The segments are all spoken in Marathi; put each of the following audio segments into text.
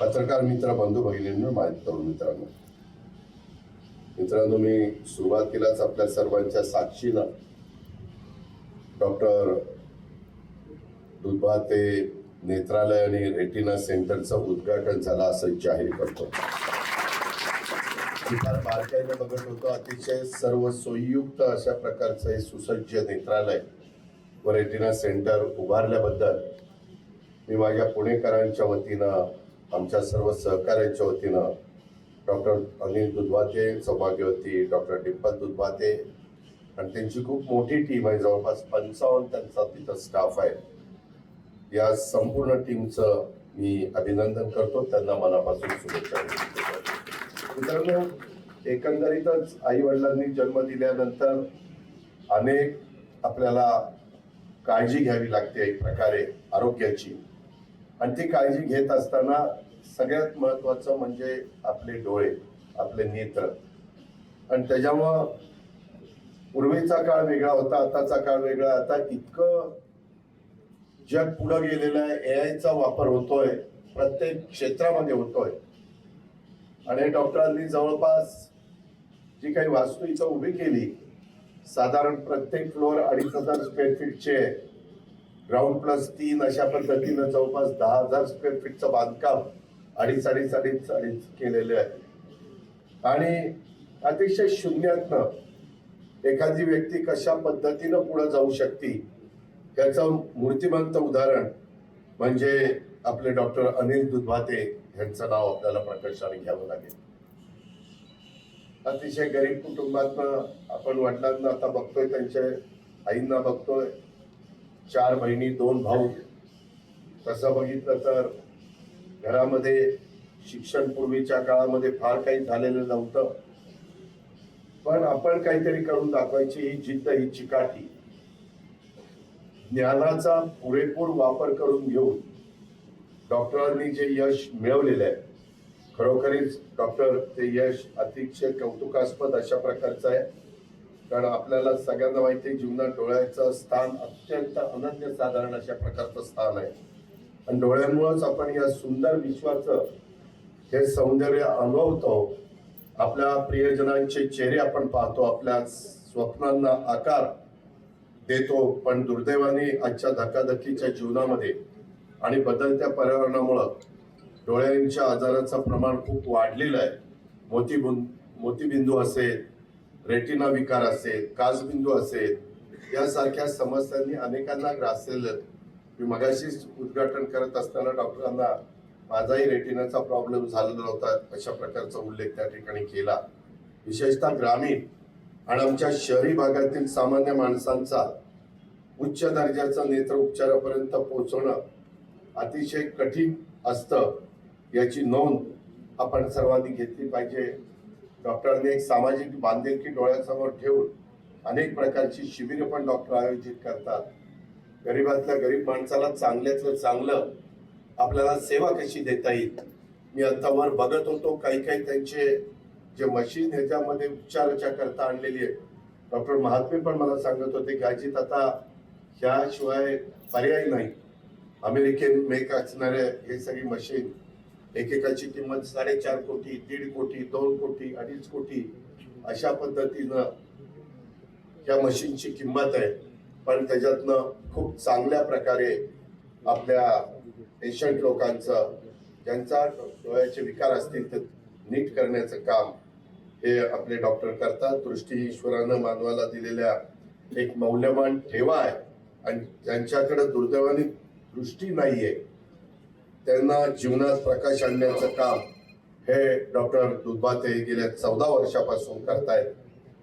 पत्रकार मित्र बंधू भगिनींनो, माझ्या तरुण मित्रांनो, मी सुरुवातीलाच आपल्या सर्वांच्या साक्षीनं डॉक्टर दुधभाते नेत्रालय आणि रेटिना सेंटरचं उद्घाटन झालं असं जाहीर करतो. मी फार बारकाईने बघत होतो. अतिशय सर्व सोयीयुक्त अशा प्रकारचं हे सुसज्ज नेत्रालय व रेटिना सेंटर उभारल्याबद्दल मी माझ्या पुणेकरांच्या वतीनं, आमच्या सर्व सहकाऱ्यांच्या वतीनं, डॉक्टर अनिल दुधभाते, सौभाग्यवती डॉक्टर डिंपल दुधभाते आणि त्यांची खूप मोठी टीम आहे, जवळपास 55 त्यांचा तिथं स्टाफ आहे. या संपूर्ण टीमचं मी अभिनंदन करतो, त्यांना मनापासून शुभेच्छा देतो. मित्रांनो, एकंदरीतच आई वडिलांनी जन्म दिल्यानंतर अनेक आपल्याला काळजी घ्यावी लागते एक प्रकारे आरोग्याची, आणि ती काळजी घेत असताना सगळ्यात महत्वाचं म्हणजे आपले डोळे, आपले नेत्र. आणि त्याच्यामुळं पूर्वीचा काळ वेगळा होता, आताचा काळ वेगळा. आता इतकं जग पुढे गेलेलं आहे, एआयचा वापर होतोय, प्रत्येक क्षेत्रामध्ये होतोय. आणि डॉक्टरांनी जवळपास जी काही वास्तू इथं उभी केली, साधारण प्रत्येक फ्लोअर 2500 स्क्वेअर फीटचे, ग्राउंड प्लस 3 अशा पद्धतीनं जवळपास 10,000 स्क्वेअर फीटचं बांधकाम अडीच केलेले आहे. आणि अतिशय शून्यातनं एखादी व्यक्ती कशा पद्धतीनं पुढे जाऊ शकते याचं मूर्तिमंत उदाहरण म्हणजे आपले डॉक्टर अनिल दुधभाते यांचं नाव आपल्याला प्रकर्षाने घ्यावं लागेल. अतिशय गरीब कुटुंबातनं आपण वडिलांना आता बघतोय, त्यांच्या आईंना बघतोय, 4 बहिणी 2 भाऊ. तसं बघितलं तर घरामध्ये शिक्षण पूर्वीच्या काळामध्ये फार काही झालेलं नव्हतं, पण आपण काहीतरी करून दाखवायची ही जिद्द, ही चिकाटी, ज्ञानाचा पुरेपूर वापर करून घेऊन डॉक्टरांनी जे यश मिळवलेलं आहे, खरोखरीच डॉक्टर ते यश अतिशय कौतुकास्पद अशा प्रकारचं आहे. कारण आपल्याला सगळ्यांना माहिती आहे, जीवनात डोळ्याचं स्थान अत्यंत अनन्यसाधारण अशा प्रकारचं स्थान आहे. आणि डोळ्यांमुळेच आपण या सुंदर विश्वाचं हे सौंदर्य अनुभवतो, आपल्या प्रियजनांचे चेहरे आपण पाहतो, आपल्या स्वप्नांना आकार देतो. पण दुर्दैवाने आजच्या धकाधकीच्या जीवनामध्ये आणि बदलत्या पर्यावरणामुळं डोळ्यांच्या आजाराचं प्रमाण खूप वाढलेलं आहे. मोतीबिंदू असेल, रेटिना विकार असेल, काचबिंदू असेल, यासारख्या समस्यांनी अनेकांना ग्रासलेलं. मी मगाशीच उद्घाटन करत असताना डॉक्टरांना माझाही रेटिनाचा प्रॉब्लेम झालेला होता अशा प्रकारचा उल्लेख त्या ठिकाणी केला. विशेषतः ग्रामीण आणि आमच्या शहरी भागातील सामान्य माणसांचा उच्च दर्जाचा नेत्र उपचारापर्यंत पोहोचवणं अतिशय कठीण असतं, याची नोंद आपण सर्वांनी घेतली पाहिजे. डॉक्टरांनी एक सामाजिक बांधिलकी डोळ्यासमोर ठेवून अनेक प्रकारची शिबिरं पण डॉक्टर आयोजित करतात. गरीबातल्या गरीब माणसाला चांगल्यातलं चांगलं आपल्याला सेवा कशी देता येईल. मी आता वर बघत होतो, काही त्यांचे जे मशीन ह्याच्यामध्ये उपचाराच्या करता आणलेली आहे. डॉक्टर महात्मे पण मला सांगत होते की अजित, आता ह्याशिवाय पर्याय नाही. अमेरिकन मेक असणारे हे सगळी मशीन, एकेकाची किंमत 4.5 कोटी, 1.5 कोटी, 2 कोटी, 2.5 कोटी अशा पद्धतीनं या मशीनची किंमत आहे. पण त्याच्यातनं खूप चांगल्या प्रकारे आपल्या पेशंट लोकांचं, ज्यांचा डोळ्याचे विकार असतील ते नीट करण्याचं काम हे आपले डॉक्टर करतात. दृष्टी ईश्वरानं मानवाला दिलेल्या एक मौल्यवान ठेवा आहे, आणि ज्यांच्याकडे दुर्दैवाने दृष्टी नाहीये त्यांना जीवनात प्रकाश आणण्याचं काम हे डॉक्टर दुधभाते गेल्या 14 वर्षापासून करतायत.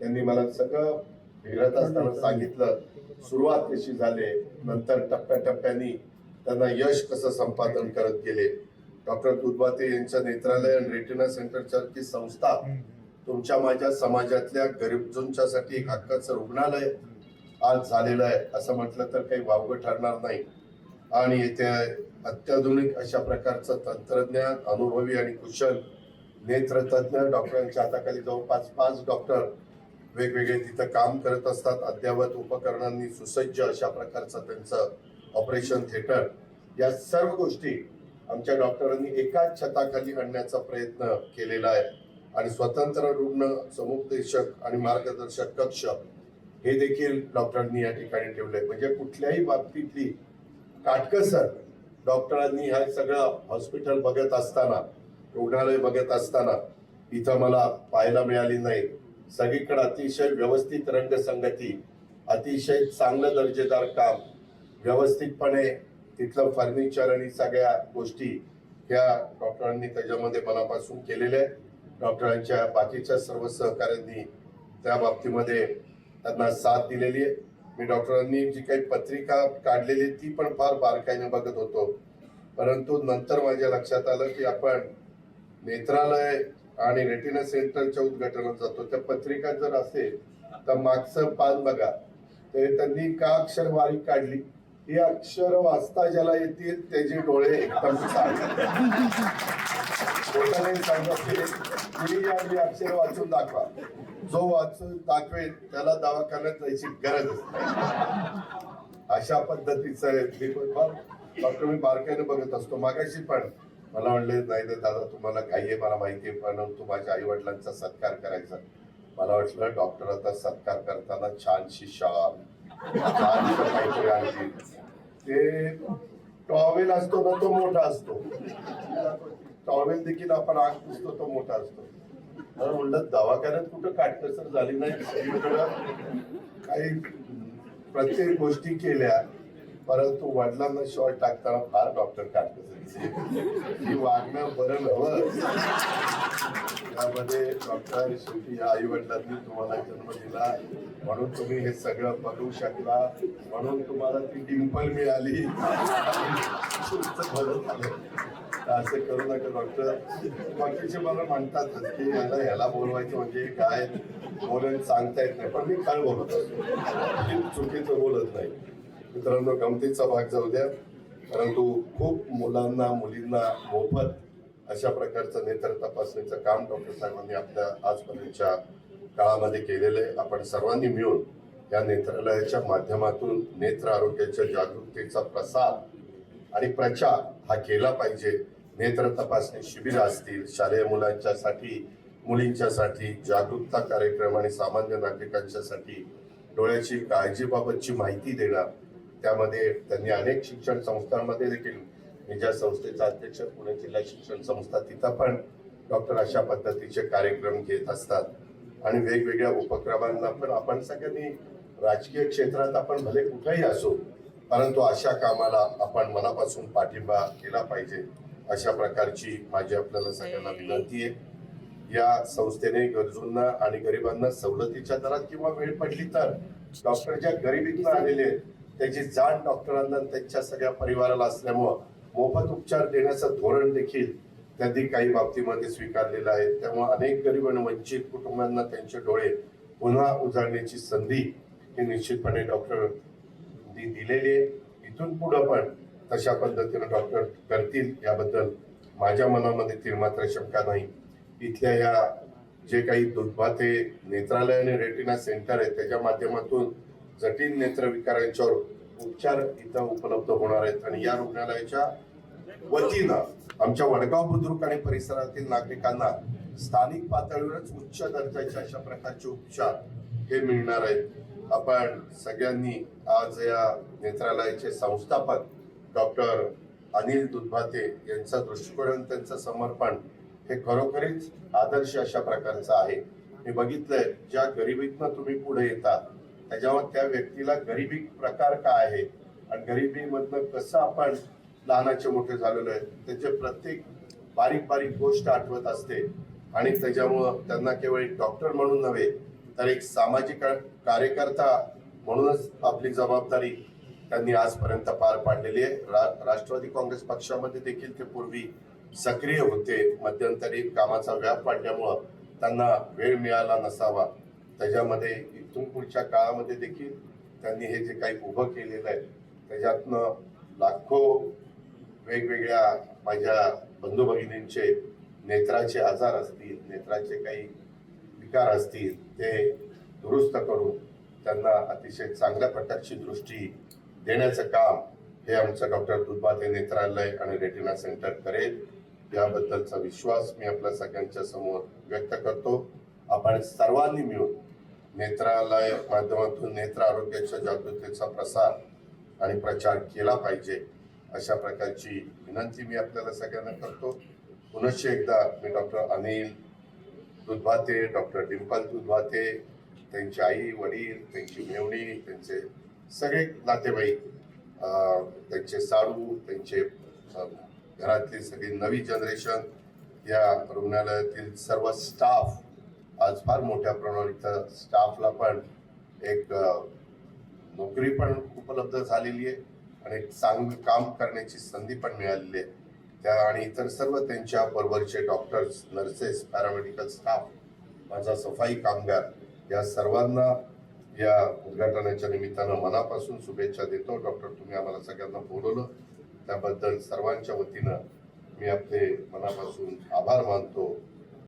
त्यांनी मला सगळं फिरत असताना सांगितलं, सुरुवात कशी झाली, नंतर टप्प्याटप्प्यानी त्यांना यश कसं संपादन करत गेले. डॉक्टर दुधभाते यांच्या नेत्रालय आणि रेटिना सेंटरसारखी संस्था तुमच्या माझ्या समाजातल्या गरजूंच्यासाठी एक हक्काचं रुग्णालय आज झालेलं आहे असं म्हटलं तर काही वावगं ठरणार नाही. आणि येथे अत्याधुनिक अशा प्रकारचं तंत्रज्ञान, अनुभवी आणि कुशल नेत्रतज्ञ डॉक्टरांच्या हाताखाली जवळपास 5 डॉक्टर वेगवेगळे तिथं काम करत असतात. अद्ययावत उपकरणांनी सुसज्ज अशा प्रकारचं त्यांचं ऑपरेशन थिएटर, या सर्व गोष्टी आमच्या डॉक्टरांनी एकाच छताखाली आणण्याचा प्रयत्न केलेला आहे आणि स्वतंत्र रुग्ण समुपदेशक आणि मार्गदर्शक कक्ष हे देखील डॉक्टरांनी या ठिकाणी ठेवले. म्हणजे कुठल्याही बाबतीतली काटकसर डॉक्टरांनी हे सगळं हॉस्पिटल बघत असताना, रुग्णालय बघत असताना इथं मला पाहायला मिळाली नाही. सगळीकडे अतिशय व्यवस्थित रंगसंगती, अतिशय चांगलं दर्जेदार काम, व्यवस्थितपणे तिथलं फर्निचर आणि सगळ्या गोष्टी ह्या डॉक्टरांनी त्याच्यामध्ये मनापासून केलेल्या आहेत. डॉक्टरांच्या बाकीच्या सर्व सहकाऱ्यांनी त्या बाबतीमध्ये त्यांना साथ दिलेली आहे. मी डॉक्टरांनी जी काही पत्रिका काढलेली ती पण फार बारकाईने बघत होतो, परंतु नंतर माझ्या लक्षात आलं की आपण नेत्रालय आणि रेटिना सेंटरच्या उद्घाटनात जातो. त्या पत्रिका जर असेल तर मागचं पान बघा, तर त्यांनी का अक्षर बारीक काढली. ही अक्षर वाचता ज्याला येतील त्याचे डोळे एकदम सांगितले अक्षर वाचून दाखवा. जो वाचून दाखवेल त्याला दवाखान्यात जायची गरज असते. अशा पद्धतीचं डॉक्टर मी बारकाईने बघत असतो. मागाशी पण मला म्हणले नाही तर दादा तुम्हाला घाई आहे मला माहिती आहे, पण माझ्या आई वडिलांचा सत्कार करायचा. मला वाटलं डॉक्टरांचा सत्कार करताना छानशी शाल काहीतरी आणखी ते टॉवेल असतो ना तो मोठा असतो. टॉवेल देखील आपण आग पुसतो तो मोठा असतो. मला म्हणलं दवाखान्यात कुठं काटकसर झाली नाही, सगळीकडं काही प्रत्येक गोष्टी केल्या, परंतु वडिलांना शॉर्ट टाकताना फार डॉक्टर काटकसर ही वागणं बरं नव्हतं. त्यामध्ये डॉक्टर शेवटी आई वडिलांनी तुम्हाला जन्म दिला म्हणून तुम्ही हे सगळं बघू शकला, म्हणून तुम्हाला ती डिंपल मिळाली. असं करू नका डॉक्टर. बाकीचे मला म्हणतात की ह्याला बोलवायचं म्हणजे काय बोलून सांगता येत नाही, पण मी काय बोलत असतो, चुकीचं बोलत नाही. मित्रांनो गमतीचा भाग जाऊ द्या, परंतु खूप मुलांना मुलींना मोफत अशा प्रकारचं नेत्र तपासणीचं काम डॉक्टर साहेबांनी आपल्या आजपर्यंतच्या काळामध्ये केलेलं आहे. आपण सर्वांनी मिळून या नेत्रालयाच्या माध्यमातून नेत्र आरोग्याच्या जागरूकतेचा प्रसार आणि प्रचार हा केला पाहिजे. नेत्र तपासणी शिबिर असतील, शालेय मुलांच्यासाठी मुलींच्यासाठी जागरूकता कार्यक्रम आणि सामान्य नागरिकांच्यासाठी डोळ्याची काळजीबाबतची माहिती देणार. त्यामध्ये त्यांनी अनेक शिक्षण संस्थांमध्ये देखील, मी ज्या संस्थेचा अध्यक्ष पुणे जिल्हा शिक्षण संस्था, तिथं पण डॉक्टर अशा पद्धतीचे कार्यक्रम घेत असतात आणि वेगवेगळ्या उपक्रमांना पण आपण सगळ्यांनी राजकीय क्षेत्रात आपण भले कुठेही असो, परंतु अशा कामाला आपण मनापासून पाठिंबा केला पाहिजे. अशा प्रकारची माझी आपल्याला सगळ्यांना विनंती आहे. या संस्थेने गरजूंना आणि गरिबांना सवलतीच्या दरात किंवा वेळ पडली तर डॉक्टर ज्या गरिबीतून आलेले त्याची जाण डॉक्टरांना त्यांच्या सगळ्या परिवाराला असल्यामुळं मोफत उपचार देण्याचं धोरण देखील त्यांनी काही बाबतीमध्ये स्वीकारलेलं आहे. त्यामुळे अनेक गरीब आणि वंचित कुटुंबांना त्यांचे डोळे पुन्हा उजाडण्याची संधी ही निश्चितपणे डॉक्टर दिलेली आहे. इथून पुढे पण तशा पद्धतीने डॉक्टर करतील याबद्दल माझ्या मनामध्ये तीळमात्र शंका नाही. इथल्या या जे काही दुधभाते नेत्रालय आणि रेटिना सेंटर आहे त्याच्या माध्यमातून जटिल नेत्रविकारांच्यावर उपचार इथं उपलब्ध होणार आहेत आणि या रुग्णालयाच्या वतीनं आमच्या वडगाव बुद्रुक आणि परिसरातील नागरिकांना स्थानिक पातळीवरच उच्च दर्जाचे अशा प्रकारचे उपचार हे मिळणार आहेत. आपण सगळ्यांनी आज या नेत्रालयाचे संस्थापक डॉक्टर अनिल दुधभाते यांचा दृष्टिकोन आणि त्यांचं समर्पण हे खरोखरीच आदर्श अशा प्रकारचं आहे. मी बघितलंय ज्या गरिबीतनं तुम्ही पुढे येता त्याच्यावर त्या व्यक्तीला गरिबी प्रकार काय आहे आणि गरिबीमधनं कसं आपण लहानाचे मोठे झालेलो आहे त्याचे प्रत्येक बारीक बारीक गोष्ट आठवत असते आणि त्याच्यामुळं त्यांना केवळ एक डॉक्टर म्हणून नव्हे तर एक सामाजिक कार्यकर्ता म्हणूनच आपली जबाबदारी त्यांनी आजपर्यंत पार पाडलेली आहे. राष्ट्रवादी काँग्रेस पक्षामध्ये देखील ते पूर्वी सक्रिय होते. मध्यंतरी कामाचा व्याप वाढल्यामुळं त्यांना वेळ मिळाला नसावा. त्याच्यामध्ये इथून पुढच्या काळामध्ये देखील त्यांनी हे जे काही उभं केलेलं आहे त्याच्यातनं लाखो वेगवेगळ्या माझ्या बंधू भगिनींचे नेत्राचे आजार असतील, नेत्राचे काही विकार असतील ते दुरुस्त करून त्यांना अतिशय चांगल्या प्रकारची दृष्टी देण्याचं काम हे आमचं डॉक्टर दुधबाते नेत्रालय आणि रेटिना सेंटर करेल याबद्दलचा विश्वास मी आपल्या सगळ्यांच्या समोर व्यक्त करतो. आपण सर्वांनी मिळून नेत्रालय माध्यमातून नेत्र आरोग्याच्या जागृतीचा प्रसार आणि प्रचार केला पाहिजे अशा प्रकारची विनंती मी आपल्याला सगळ्यांना करतो. पुनश्च एकदा मी डॉक्टर अनिल दुधबाते, डॉक्टर डिंपल दुधबाते, त्यांची आई वडील, त्यांची मेवणी, त्यांचे सगळे नातेवाईक, त्यांचे साडू, त्यांचे घरातली सगळी नवी जनरेशन, या रुग्णालयातील सर्व स्टाफ, आज फार मोठ्या प्रमाणात स्टाफला पण एक नोकरी पण उपलब्ध झालेली आहे आणि एक चांगलं काम करण्याची संधी पण मिळालेली आहे. त्या आणि इतर सर्व त्यांच्या बरोबरचे डॉक्टर्स, नर्सेस, पॅरामेडिकल स्टाफ, माझा सफाई कामगार, या सर्वांना या उद्घाटनाच्या निमित्तानं मनापासून शुभेच्छा देतो. डॉक्टर, तुम्ही आम्हाला सगळ्यांना बोलवलं त्याबद्दल सर्वांच्या वतीनं मी आपले मनापासून आभार मानतो.